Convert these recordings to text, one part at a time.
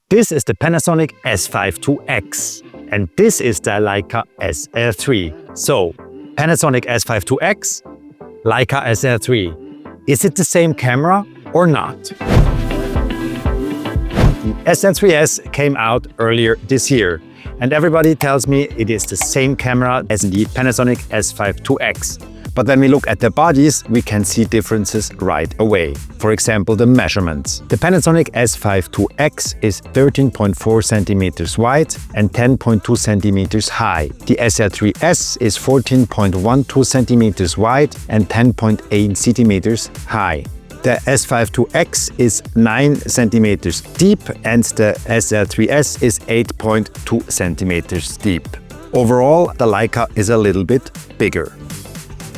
This is the Panasonic S5IIX, and this is the Leica SL3. So, Panasonic S5IIX, Leica SL3. Is it the same camera or not? The SL3-S came out earlier this year, and everybody tells me it is the same camera as the Panasonic S5IIX. But when we look at the bodies, we can see differences right away. For example, the measurements. The Panasonic S5IIX is 13.4 centimeters wide and 10.2 centimeters high. The SL3-S is 14.12 centimeters wide and 10.8 centimeters high. The S5IIX is 9 centimeters deep and the SL3-S is 8.2 centimeters deep. Overall, the Leica is a little bit bigger.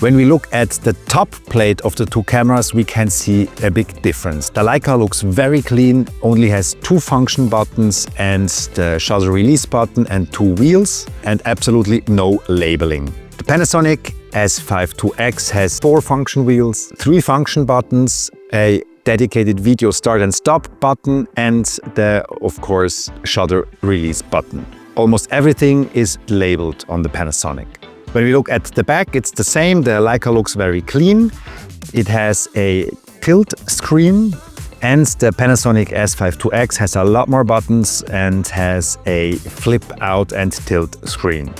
When we look at the top plate of the two cameras, we can see a big difference. The Leica looks very clean, only has 2 function buttons and the shutter release button and 2 wheels, and absolutely no labeling. The Panasonic S5IIX has 4 function wheels, 3 function buttons, a dedicated video start and stop button, and the, of course, shutter release button. Almost everything is labeled on the Panasonic. When we look at the back, it's the same. The Leica looks very clean. It has a tilt screen, and the Panasonic S5IIX has a lot more buttons and has a flip out and tilt screen.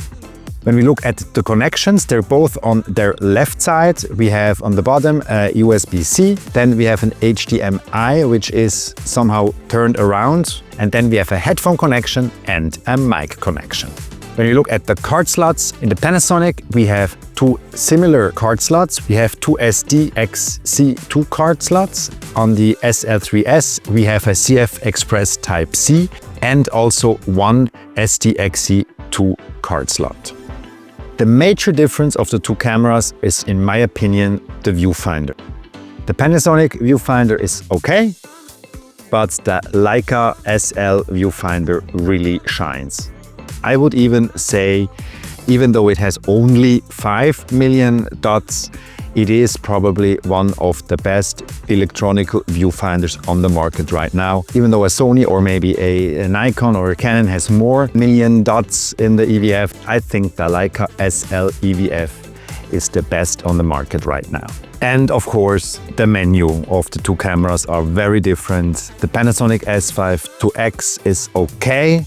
When we look at the connections, they're both on their left side. We have on the bottom a USB-C, then we have an HDMI, which is somehow turned around, and then we have a headphone connection and a mic connection. When you look at the card slots, in the Panasonic we have 2 similar card slots. We have 2 SDXC2 card slots. On the SL3-S we have a CF Express Type-C and also 1 SDXC2 card slot. The major difference of the two cameras is, in my opinion, the viewfinder. The Panasonic viewfinder is okay, but the Leica SL viewfinder really shines. I would even say, even though it has only 5 million dots, it is probably one of the best electronic viewfinders on the market right now. Even though a Sony or maybe a Nikon or a Canon has more million dots in the EVF, I think the Leica SL EVF is the best on the market right now. And of course, the menu of the two cameras are very different. The Panasonic S5IIX is okay,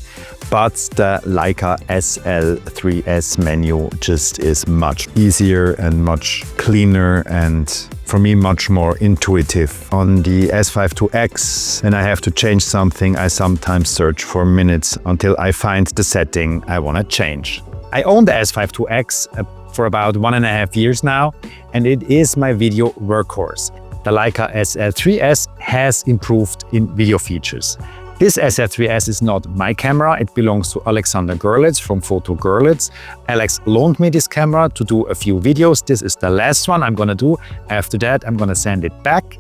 but the Leica SL3-S menu just is much easier and much cleaner and, for me, much more intuitive. On the S5IIX, when I have to change something, I sometimes search for minutes until I find the setting I want to change. I own the S5IIX for about 1.5 years now, and it is my video workhorse. The Leica SL3-S has improved in video features. This SL3-S is not my camera, it belongs to Alexander Görlitz from Photo Görlitz. Alex loaned me this camera to do a few videos. This is the last one I'm gonna do. After that, I'm gonna send it back.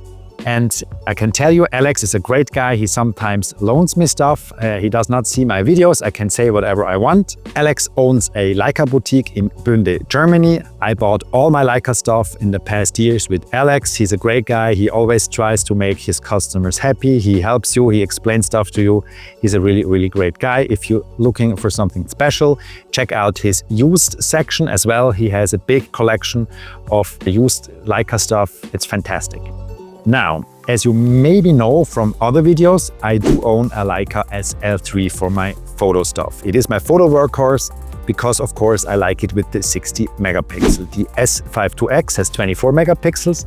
And I can tell you, Alex is a great guy. He sometimes loans me stuff. He does not see my videos. I can say whatever I want. Alex owns a Leica boutique in Bünde, Germany. I bought all my Leica stuff in the past years with Alex. He's a great guy. He always tries to make his customers happy. He helps you. He explains stuff to you. He's a really, really great guy. If you're looking for something special, check out his used section as well. He has a big collection of used Leica stuff. It's fantastic. Now, as you maybe know from other videos, I do own a Leica SL3 for my photo stuff. It is my photo workhorse because, of course, I like it with the 60 megapixel. The S5IIX has 24 megapixels.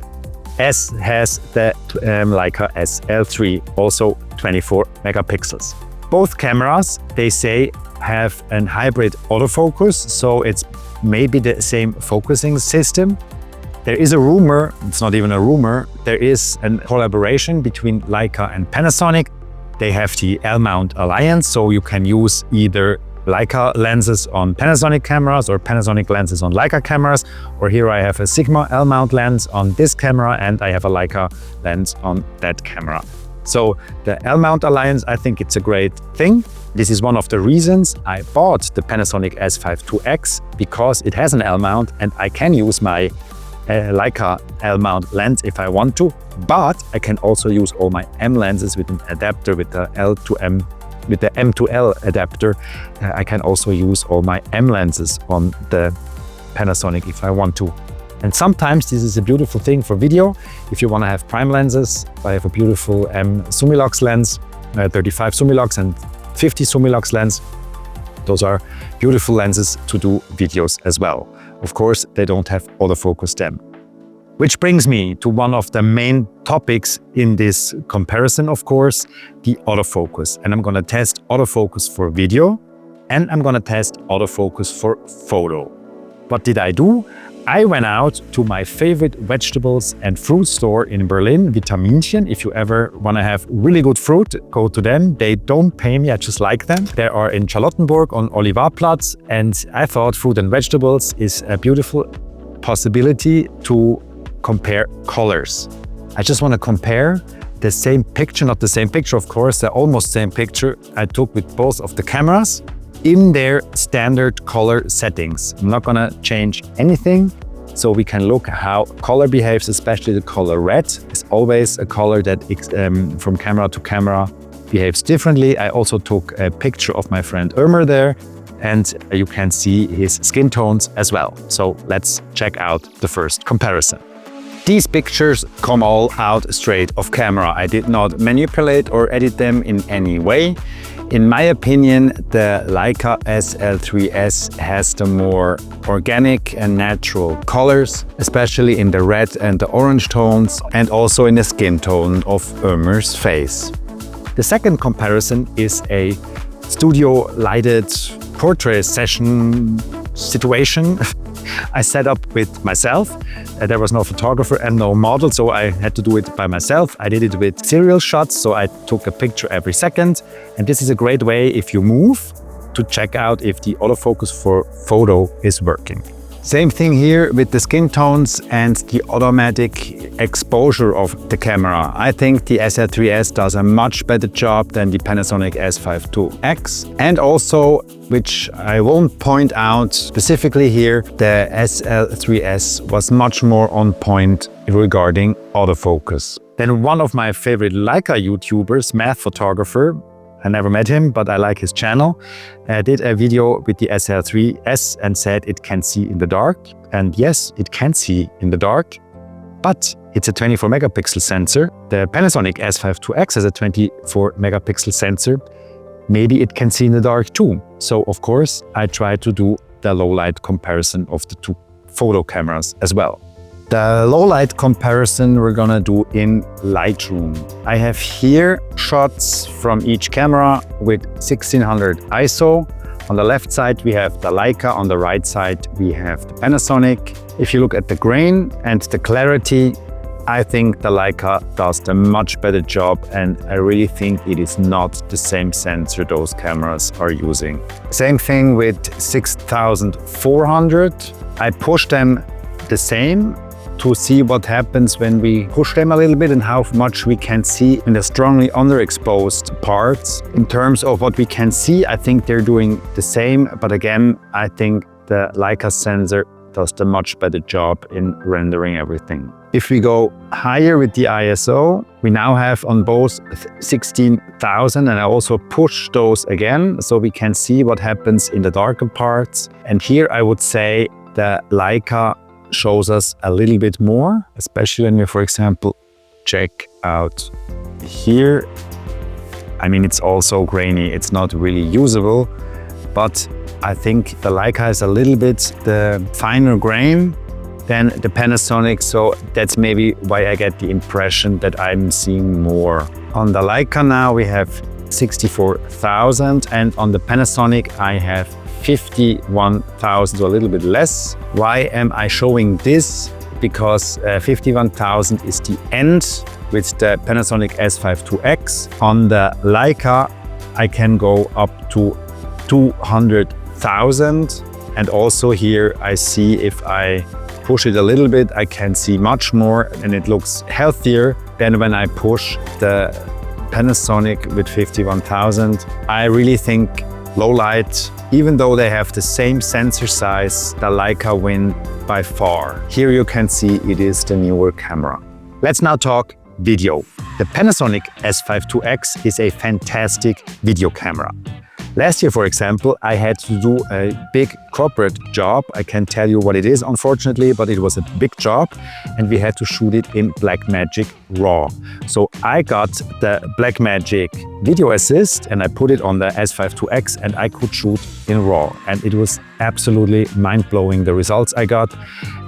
S has the Leica SL3, also 24 megapixels. Both cameras, they say, have a hybrid autofocus, so it's maybe the same focusing system. There is a rumor, it's not even a rumor, there is a collaboration between Leica and Panasonic. They have the L-mount alliance, so you can use either Leica lenses on Panasonic cameras or Panasonic lenses on Leica cameras. Or here I have a Sigma L-mount lens on this camera and I have a Leica lens on that camera. So the L-mount alliance, I think it's a great thing. This is one of the reasons I bought the Panasonic S5IIX, because it has an L-mount and I can use my Leica L-mount lens if I want to, but I can also use all my M lenses with an adapter with the L to M with the M2L adapter, I can also use all my M lenses on the Panasonic if I want to. And sometimes this is a beautiful thing for video. If you want to have prime lenses, I have a beautiful M Summilux lens, 35 Summilux and 50 Summilux lens. Those are beautiful lenses to do videos as well. Of course, they don't have autofocus then. Which brings me to one of the main topics in this comparison, of course, the autofocus. And I'm going to test autofocus for video and I'm going to test autofocus for photo. What did I do? I went out to my favorite vegetables and fruit store in Berlin, Vitaminchen. If you ever want to have really good fruit, go to them. They don't pay me, I just like them. They are in Charlottenburg on Olivarplatz, and I thought fruit and vegetables is a beautiful possibility to compare colors. I just want to compare the same picture, not the same picture, of course, the almost same picture I took with both of the cameras in their standard color settings. I'm not gonna change anything, so we can look how color behaves, especially the color red is always a color that from camera to camera behaves differently. I also took a picture of my friend Ömer there, and you can see his skin tones as well. So let's check out the first comparison. These pictures come all out straight off camera. I did not manipulate or edit them in any way. In my opinion, the Leica SL3-S has the more organic and natural colors, especially in the red and the orange tones, and also in the skin tone of Ömer's face. The second comparison is a studio lighted portrait session situation I set up with myself. There was no photographer and no model, so I had to do it by myself. I did it with serial shots, so I took a picture every second. And this is a great way, if you move, to check out if the autofocus for photo is working. Same thing here with the skin tones and the automatic exposure of the camera. I think the SL3-S does a much better job than the Panasonic S5IIX. And also, which I won't point out specifically here, the SL3-S was much more on point regarding autofocus. Then one of my favorite Leica YouTubers, math photographer, I never met him, but I like his channel, did a video with the SL3-S and said it can see in the dark. And yes, it can see in the dark, but it's a 24 megapixel sensor. The Panasonic S5IIX has a 24 megapixel sensor. Maybe it can see in the dark too. So of course, I tried to do the low light comparison of the two photo cameras as well. The low light comparison we're gonna do in Lightroom. I have here shots from each camera with 1600 ISO. On the left side we have the Leica, on the right side we have the Panasonic. If you look at the grain and the clarity, I think the Leica does a much better job, and I really think it is not the same sensor those cameras are using. Same thing with 6400. I pushed them the same to see what happens when we push them a little bit and how much we can see in the strongly underexposed parts. In terms of what we can see, I think they're doing the same, but again, I think the Leica sensor does a much better job in rendering everything. If we go higher with the ISO, we now have on both 16,000, and I also push those again so we can see what happens in the darker parts. And here I would say the Leica shows us a little bit more, especially when we, for example, check out here. I mean, it's also grainy, it's not really usable, but I think the Leica has a little bit the finer grain than the Panasonic, so that's maybe why I get the impression that I'm seeing more. On the Leica now we have 64,000, and on the Panasonic I have 51,000, so a little bit less. Why am I showing this? Because 51,000 is the end with the Panasonic S5IIX. On the Leica, I can go up to 200,000. And also here I see if I push it a little bit, I can see much more, and it looks healthier than when I push the Panasonic with 51,000. I really think low light, even though they have the same sensor size, the Leica win by far. Here you can see it is the newer camera. Let's now talk video. The Panasonic S5IIX is a fantastic video camera. Last year, for example, I had to do a big corporate job. I can't tell you what it is, unfortunately, but it was a big job and we had to shoot it in Blackmagic RAW. So I got the Blackmagic Video Assist and I put it on the S5IIX and I could shoot in RAW. And it was absolutely mind-blowing, the results I got.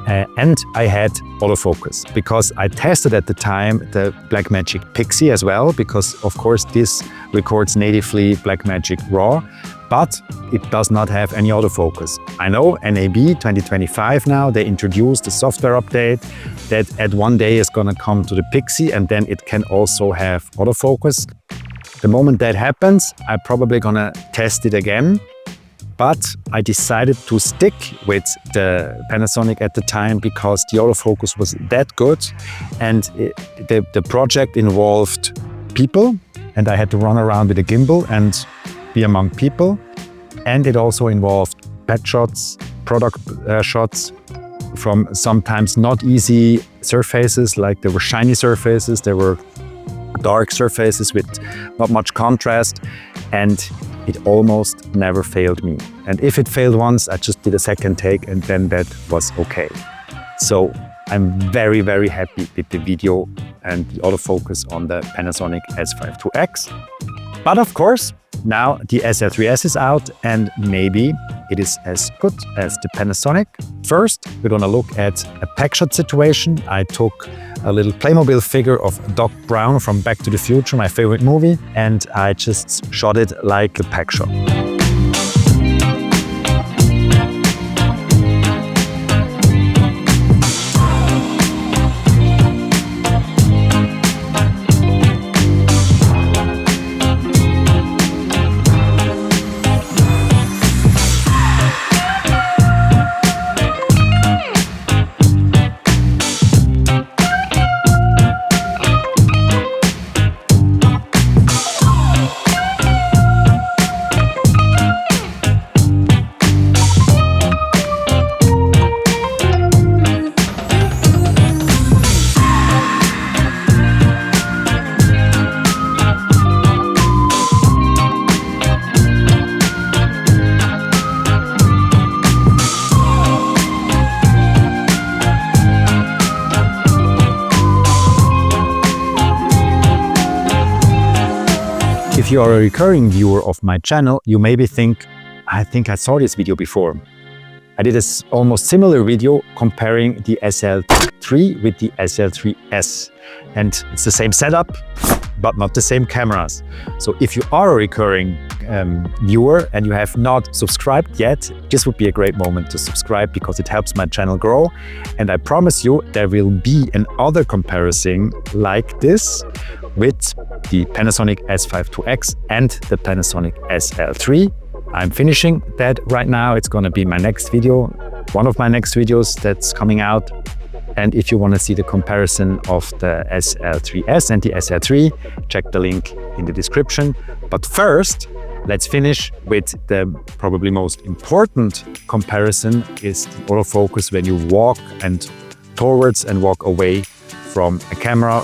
And I had autofocus because I tested at the time the Blackmagic Pixie as well, because of course this records natively Blackmagic RAW, but it does not have any autofocus. I know NAB 2025 now, they introduced a software update that at one day is gonna come to the Pixie and then it can also have autofocus. The moment that happens, I'm probably gonna test it again. But I decided to stick with the Panasonic at the time because the autofocus was that good and the project involved people and I had to run around with a gimbal and be among people. And it also involved pet shots, product shots from sometimes not easy surfaces, like there were shiny surfaces, there were dark surfaces with not much contrast, and it almost never failed me. And if it failed once, I just did a second take and then that was okay. So I'm very, very happy with the video and the autofocus on the Panasonic S5IIX. But of course, now the SL3-S is out and maybe it is as good as the Panasonic. First, we're gonna look at a pack shot situation. I took a little Playmobil figure of Doc Brown from Back to the Future, my favorite movie, and I just shot it like a pack shot. If you are a recurring viewer of my channel, you maybe think, I think I saw this video before. I did a almost similar video comparing the SL3 with the SL3-S. And it's the same setup, but not the same cameras. So if you are a recurring viewer and you have not subscribed yet, this would be a great moment to subscribe because it helps my channel grow. And I promise you there will be another comparison like this with the Panasonic S5IIX and the Panasonic SL3. I'm finishing that right now. It's gonna be my next video, one of my next videos that's coming out. And if you want to see the comparison of the SL3-S and the SL3, check the link in the description. But first, let's finish with the probably most important comparison is the autofocus when you walk and towards and walk away from a camera.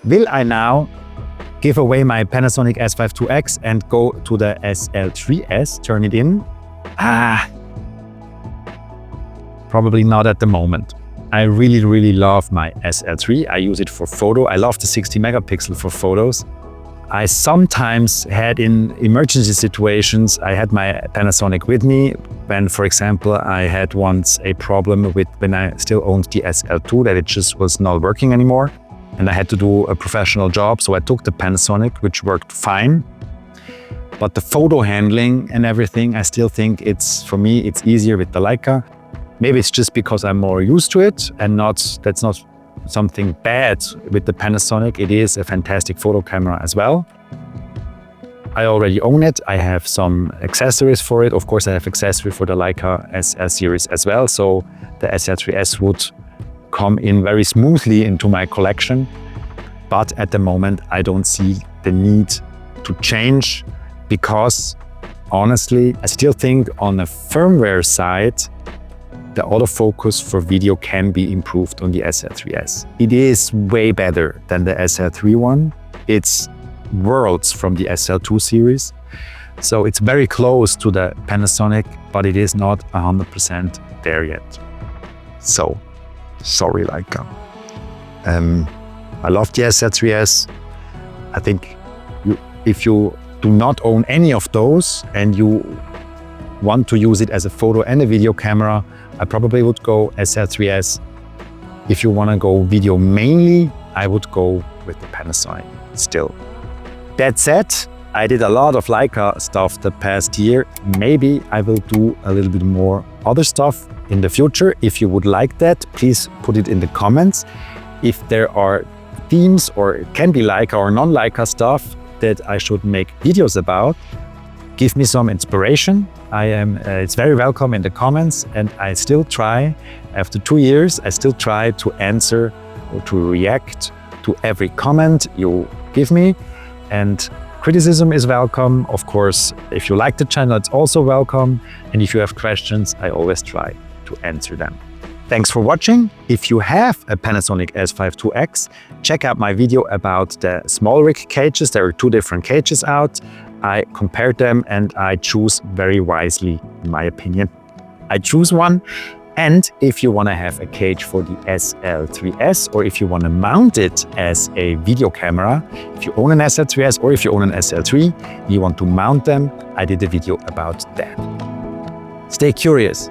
Will I now give away my Panasonic S5IIX and go to the SL3-S, turn it in? Probably not at the moment. I really love my SL3. I use it for photo. I love the 60 megapixel for photos. I sometimes had in emergency situations, I had my Panasonic with me when, for example, I had once a problem with when I still owned the SL2 that it just was not working anymore and I had to do a professional job. So I took the Panasonic, which worked fine. But the photo handling and everything, I still think for me, it's easier with the Leica. Maybe it's just because I'm more used to it and that's not something bad with the Panasonic. It is a fantastic photo camera as well. I already own it. I have some accessories for it. Of course, I have accessories for the Leica SL series as well. So the SL3-S would come in very smoothly into my collection. But at the moment, I don't see the need to change because honestly, I still think on the firmware side, the autofocus for video can be improved on the SL3-S. It is way better than the SL3 one. It's worlds from the SL2 series. So it's very close to the Panasonic, but it is not 100% there yet. So, sorry Leica. I love the SL3-S. I think if you do not own any of those and you want to use it as a photo and a video camera, I probably would go SL3-S. If you want to go video mainly, I would go with the Panasonic still. That said, I did a lot of Leica stuff the past year. Maybe I will do a little bit more other stuff in the future. If you would like that, please put it in the comments. If there are themes or it can be Leica or non-Leica stuff that I should make videos about, give me some inspiration. It's very welcome in the comments, and I still try, after 2 years, I still try to answer or to react to every comment you give me. And criticism is welcome. Of course, if you like the channel, it's also welcome. And if you have questions, I always try to answer them. Thanks for watching. If you have a Panasonic S5IIX, check out my video about the small rig cages. There are 2 different cages out. I compared them and I choose very wisely, in my opinion. I choose one. And if you want to have a cage for the SL3-S, or if you want to mount it as a video camera, if you own an SL3-S or if you own an SL3, you want to mount them, I did a video about that. Stay curious.